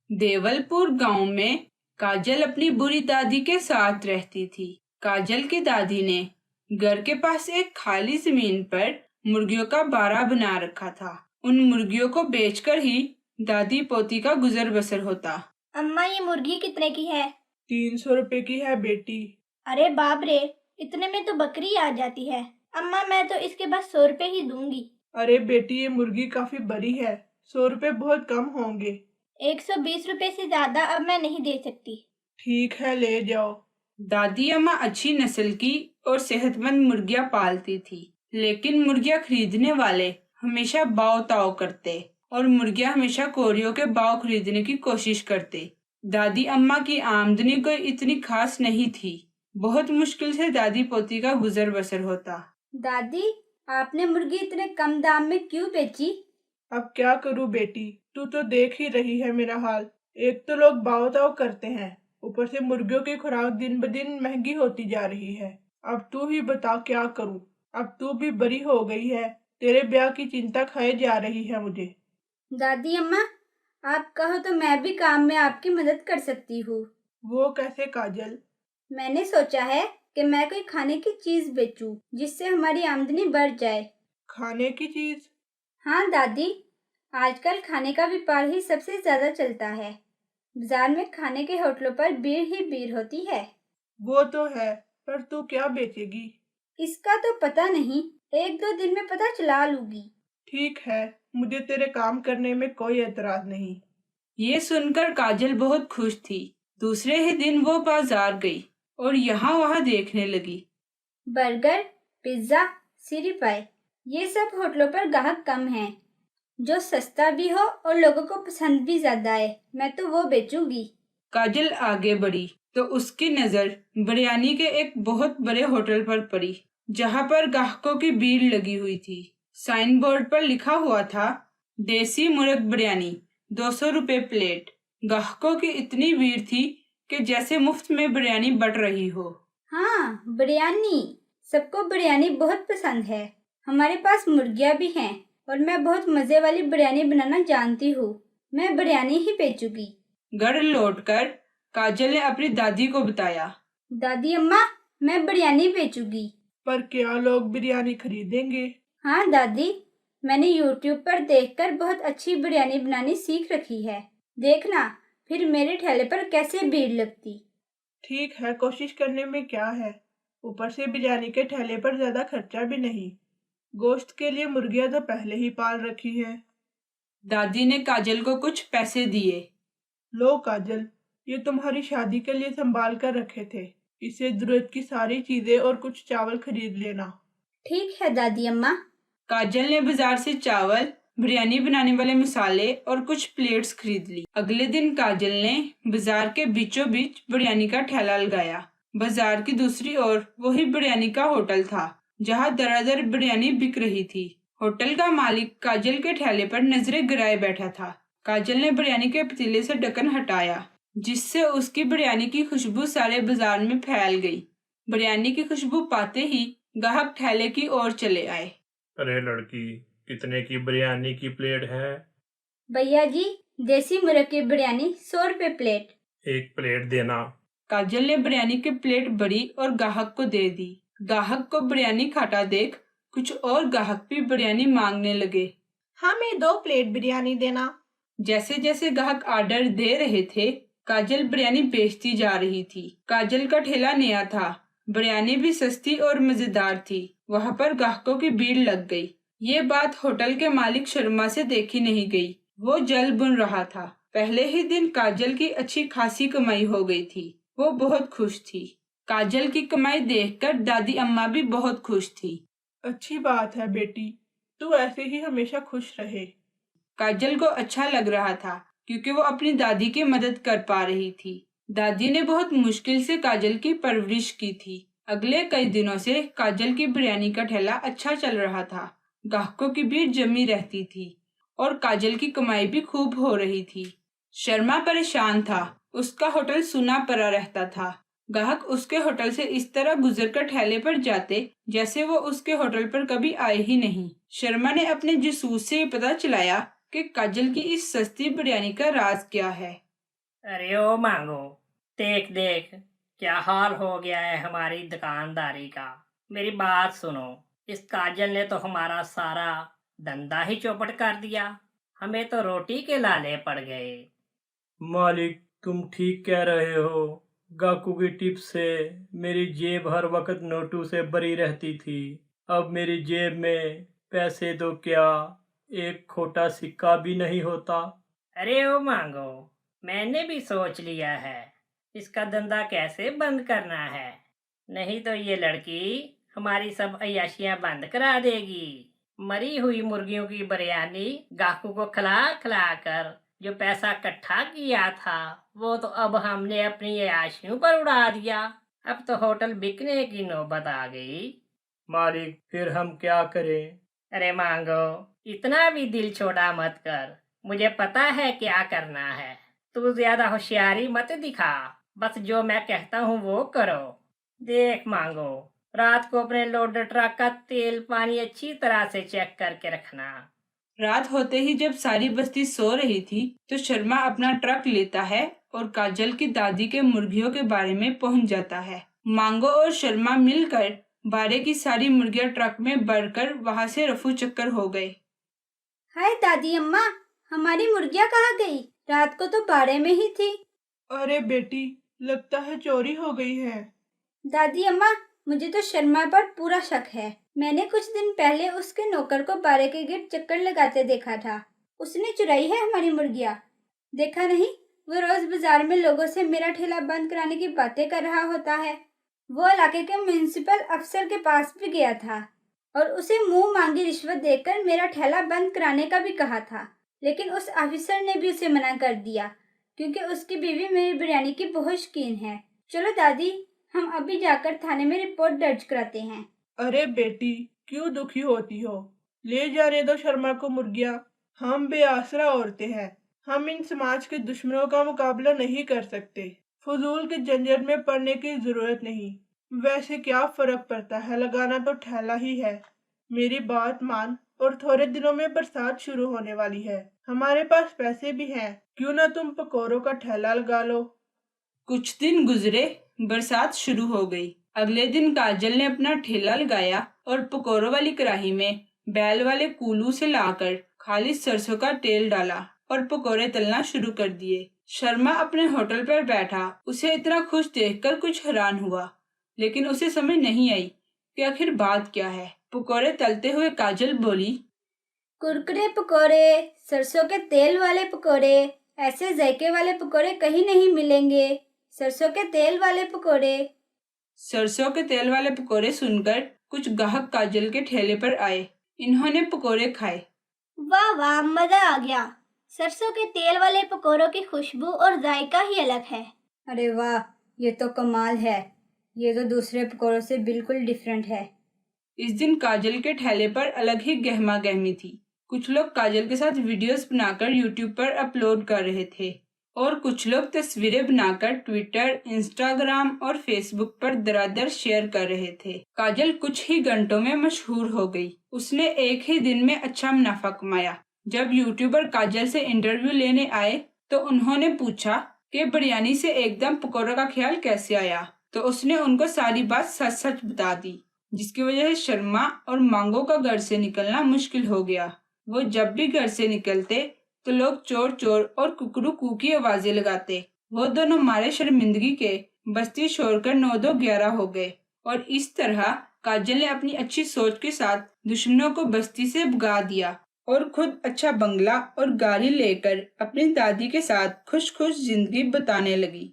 देवलपुर गांव में काजल अपनी बुरी दादी के साथ रहती थी। काजल की दादी ने घर के पास एक खाली जमीन पर मुर्गियों का बाड़ा बना रखा था। उन मुर्गियों को बेचकर ही दादी पोती का गुजर बसर होता। अम्मा, ये मुर्गी कितने की है? 300 रुपए की है बेटी। अरे बाप रे, इतने में तो बकरी आ जाती है। अम्मा, मैं तो इसके बस 100 रुपए ही दूंगी। अरे बेटी, ये मुर्गी काफी बड़ी है, 100 रुपए बहुत कम होंगे। 120 रुपए से ज्यादा अब मैं नहीं दे सकती। ठीक है, ले जाओ। दादी अम्मा अच्छी नस्ल की और सेहतमंद मुर्गियां पालती थी, लेकिन मुर्गियां खरीदने वाले हमेशा भाव ताव करते और मुर्गियां हमेशा कोरियों के भाव खरीदने की कोशिश करते। दादी अम्मा की आमदनी कोई इतनी खास नहीं थी। बहुत मुश्किल से दादी पोती का गुजर बसर होता। दादी, आपने मुर्गी इतने कम दाम में क्यों बेची? अब क्या करूं बेटी, तू तो देख ही रही है मेरा हाल। एक तो लोग भाव ताव करते हैं, ऊपर से मुर्गियों की खुराक दिन ब दिन महंगी होती जा रही है। अब तू ही बता क्या करूं। अब तू भी बड़ी हो गई है, तेरे ब्याह की चिंता खाए जा रही है मुझे। दादी अम्मा, आप कहो तो मैं भी काम में आपकी मदद कर सकती हूँ। वो कैसे काजल? मैंने सोचा है कि मैं कोई खाने की चीज बेचूं जिससे हमारी आमदनी बढ़ जाए। खाने की चीज? हाँ दादी, आजकल खाने का व्यापार ही सबसे ज्यादा चलता है। बाजार में खाने के होटलों पर भीड़ ही भीड़ होती है। वो तो है, पर तू क्या बेचेगी? इसका तो पता नहीं, 1-2 दिन में पता चला लूंगी। ठीक है, मुझे तेरे काम करने में कोई एतराज नहीं। ये सुनकर काजल बहुत खुश थी। दूसरे ही दिन वो बाजार गई और यहाँ वहाँ देखने लगी। बर्गर, पिज्जा, सिरी पाई, ये सब होटलों पर ग्राहक कम हैं। जो सस्ता भी हो और लोगों को पसंद भी ज्यादा है, मैं तो वो बेचूंगी। काजल आगे बढ़ी तो उसकी नजर बिरयानी के एक बहुत बड़े होटल पर पड़ी, जहाँ पर ग्राहकों की भीड़ लगी हुई थी। साइन बोर्ड पर लिखा हुआ था, देसी मुर्ग बिरयानी 200 रुपए प्लेट। ग्राहकों की इतनी भीड़ थी कि जैसे मुफ्त में बिरयानी बट रही हो। हाँ, बिरयानी, सबको बिरयानी बहुत पसंद है। हमारे पास मुर्गियाँ भी हैं और मैं बहुत मजे वाली बिरयानी बनाना जानती हूँ। मैं बिरयानी ही बेचूंगी। घर लौटकर काजल ने अपनी दादी को बताया। दादी अम्मा, मैं बिरयानी बेचूंगी। पर क्या लोग बिरयानी खरीदेंगे? हाँ दादी, मैंने YouTube पर देखकर बहुत अच्छी बिरयानी बनानी सीख रखी है। देखना फिर मेरे ठेले पर कैसे भीड़ लगती। ठीक है, कोशिश करने में क्या है। ऊपर से बिरयानी के ठेले पर ज्यादा खर्चा भी नहीं। गोश्त के लिए मुर्गियां तो पहले ही पाल रखी है। दादी ने काजल को कुछ पैसे दिए। लो काजल, ये तुम्हारी शादी के लिए संभाल कर रखे थे। इससे जरूरत की सारी चीजें और कुछ चावल खरीद लेना। ठीक है दादी अम्मा। काजल ने बाजार से चावल, बिरयानी बनाने वाले मसाले और कुछ प्लेट्स खरीद ली। अगले दिन काजल ने बाजार के बीचों बीच बिरयानी का ठेला लगाया। बाजार की दूसरी ओर वही बिरयानी का होटल था, जहाँ दरदर बिरयानी बिक रही थी। होटल का मालिक काजल के ठेले पर नजरें गिराए बैठा था। काजल ने बिरयानी के पतीले से ढक्कन हटाया, जिससे उसकी बिरयानी की खुशबू सारे बाजार में फैल गई। बिरयानी की खुशबू पाते ही ग्राहक ठेले की ओर चले आए। अरे लड़की, कितने की बिरयानी की प्लेट है? भैया जी, देसी मुर्गे की बिरयानी 100 रुपए प्लेट। एक प्लेट देना। काजल ने बिरयानी की प्लेट बड़ी और ग्राहक को दे दी। ग्राहक को बिरयानी खाता देख कुछ और ग्राहक भी बिरयानी मांगने लगे। हमें 2 प्लेट बिरयानी देना। जैसे जैसे ग्राहक ऑर्डर दे रहे थे, काजल बिरयानी बेचती जा रही थी। काजल का ठेला नया था, बिरयानी भी सस्ती और मजेदार थी। वहाँ पर ग्राहकों की भीड़ लग गई। ये बात होटल के मालिक शर्मा से देखी नहीं गई। वो जल बुन रहा था। पहले ही दिन काजल की अच्छी खासी कमाई हो गई थी। वो बहुत खुश थी। काजल की कमाई देखकर दादी अम्मा भी बहुत खुश थी। अच्छी बात है बेटी, तू ऐसे ही हमेशा खुश रहे। काजल को अच्छा लग रहा था क्योंकि वो अपनी दादी की मदद कर पा रही थी। दादी ने बहुत मुश्किल से काजल की परवरिश की थी। अगले कई दिनों से काजल की बिरयानी का ठेला अच्छा चल रहा था। ग्राहकों की भीड़ जमी रहती थी और काजल की कमाई भी खूब हो रही थी। शर्मा परेशान था। उसका होटल सुना पड़ा रहता था। ग्राहक उसके होटल से इस तरह गुजरकर ठेले पर जाते जैसे वो उसके होटल पर कभी आए ही नहीं। शर्मा ने अपने जासूस से पता चलाया कि काजल की इस सस्ती बिरयानी का राज क्या है। अरे ओ मांगो, देख देख क्या हाल हो गया है हमारी दुकानदारी का। मेरी बात सुनो, इस काजल ने तो हमारा सारा धंधा ही चौपट कर दिया। हमें तो रोटी के लाले पड़ गए। मालिक, तुम ठीक कह रहे हो। गाकू की टिप से मेरी जेब हर वक्त नोटों से भरी रहती थी। अब मेरी जेब में पैसे तो क्या, एक खोटा सिक्का भी नहीं होता। अरे ओ मांगो, मैंने भी सोच लिया है इसका धंधा कैसे बंद करना है। नहीं तो ये लड़की हमारी सब अय्याशियां बंद करा देगी। मरी हुई मुर्गियों की बिरयानी गाकू को खिला खिला कर जो पैसा इकट्ठा किया था वो तो अब हमने अपनी अय्याशियों पर उड़ा दिया। अब तो होटल बिकने की नौबत आ गई। मालिक, फिर हम क्या करें? अरे मांगो, इतना भी दिल छोटा मत कर। मुझे पता है क्या करना है। तू ज्यादा होशियारी मत दिखा, बस जो मैं कहता हूँ वो करो। देख मांगो, रात को अपने लोडर ट्रक का तेल पानी अच्छी तरह से चेक करके रखना। रात होते ही जब सारी बस्ती सो रही थी तो शर्मा अपना ट्रक लेता है और काजल की दादी के मुर्गियों के बारे में पहुंच जाता है। मांगो और शर्मा मिलकर बारे की सारी मुर्गियां ट्रक में भरकर वहां से रफू चक्कर हो गए। हाय दादी अम्मा, हमारी मुर्गियाँ कहाँ गई? रात को तो बाड़े में ही थी। अरे बेटी, लगता है चोरी हो गई है। दादी अम्मा, मुझे तो शर्मा पर पूरा शक है। मैंने कुछ दिन पहले उसके नौकर को बाड़े के गेट चक्कर लगाते देखा था। उसने चुराई है हमारी मुर्गियाँ। देखा नहीं, वो रोज बाजार में लोगों से मेरा ठेला बंद कराने की बातें कर रहा होता है। वो इलाके के म्युनिसिपल अफसर के पास भी गया था और उसे मुंह मांगी रिश्वत देकर मेरा ठेला बंद कराने का भी कहा था, लेकिन उस ऑफिसर ने भी उसे मना कर दिया क्योंकि उसकी बीवी मेरी बिरयानी की बहुत शौकीन है। चलो दादी, हम अभी जाकर थाने में रिपोर्ट दर्ज कराते हैं। अरे बेटी, क्यों दुखी होती हो? ले जाने दो शर्मा को मुर्गियाँ। हम बेआसरा औरतें हैं। हम इन समाज के दुश्मनों का मुकाबला नहीं कर सकते। फजूल के झंझट में पड़ने की जरूरत नहीं। वैसे क्या फर्क पड़ता है, लगाना तो ठेला ही है। मेरी बात मान, और थोड़े दिनों में बरसात शुरू होने वाली है। हमारे पास पैसे भी हैं, क्यों ना तुम पकौड़ों का ठेला लगा लो। कुछ दिन गुजरे, बरसात शुरू हो गई। अगले दिन काजल ने अपना ठेला लगाया और पकौड़ों वाली कढ़ाई में बैल वाले कूलू से लाकर खालिश सरसों का तेल डाला और पकौड़े तलना शुरू कर दिए। शर्मा अपने होटल पर बैठा उसे इतना खुश देखकर कुछ हैरान हुआ, लेकिन उसे समझ नहीं आई कि आखिर बात क्या है। पकौड़े तलते हुए काजल बोली, कुरकुरे पकोड़े, सरसों के तेल वाले पकोड़े, ऐसे जायके वाले पकोड़े कहीं नहीं मिलेंगे। सरसों के तेल वाले पकोड़े। सरसों के तेल वाले पकोड़े सुनकर कुछ ग्राहक काजल के ठेले पर आए। इन्होंने पकोड़े खाए। वाह वाह, मजा आ गया। सरसों के तेल वाले पकोड़ों की खुशबू और जायका ही अलग है। अरे वाह, ये तो कमाल है। ये तो दूसरे पकोड़ों से बिल्कुल डिफरेंट है। इस दिन काजल के ठेले पर अलग ही गहमा गहमी थी। कुछ लोग काजल के साथ वीडियोस बनाकर यूट्यूब पर अपलोड कर रहे थे और कुछ लोग तस्वीरें बनाकर ट्विटर, इंस्टाग्राम और फेसबुक पर दरादर शेयर कर रहे थे। काजल कुछ ही घंटों में मशहूर हो गई। उसने एक ही दिन में अच्छा मुनाफा कमाया। जब यूट्यूबर काजल से इंटरव्यू लेने आए तो उन्होंने पूछा कि बिरयानी से एकदम पकौड़ों का ख्याल कैसे आया, तो उसने उनको सारी बात सच सच बता दी, जिसकी वजह से शर्मा और मांगो का घर से निकलना मुश्किल हो गया। वो जब भी घर से निकलते तो लोग चोर चोर और कुकरू कू की आवाजें लगाते। वो दोनों मारे शर्मिंदगी के बस्ती छोड़कर 9-2-11 हो गए और इस तरह काजल ने अपनी अच्छी सोच के साथ दुश्मनों को बस्ती से भगा दिया और खुद अच्छा बंगला और गाड़ी लेकर अपनी दादी के साथ खुश खुश जिंदगी बिताने लगी।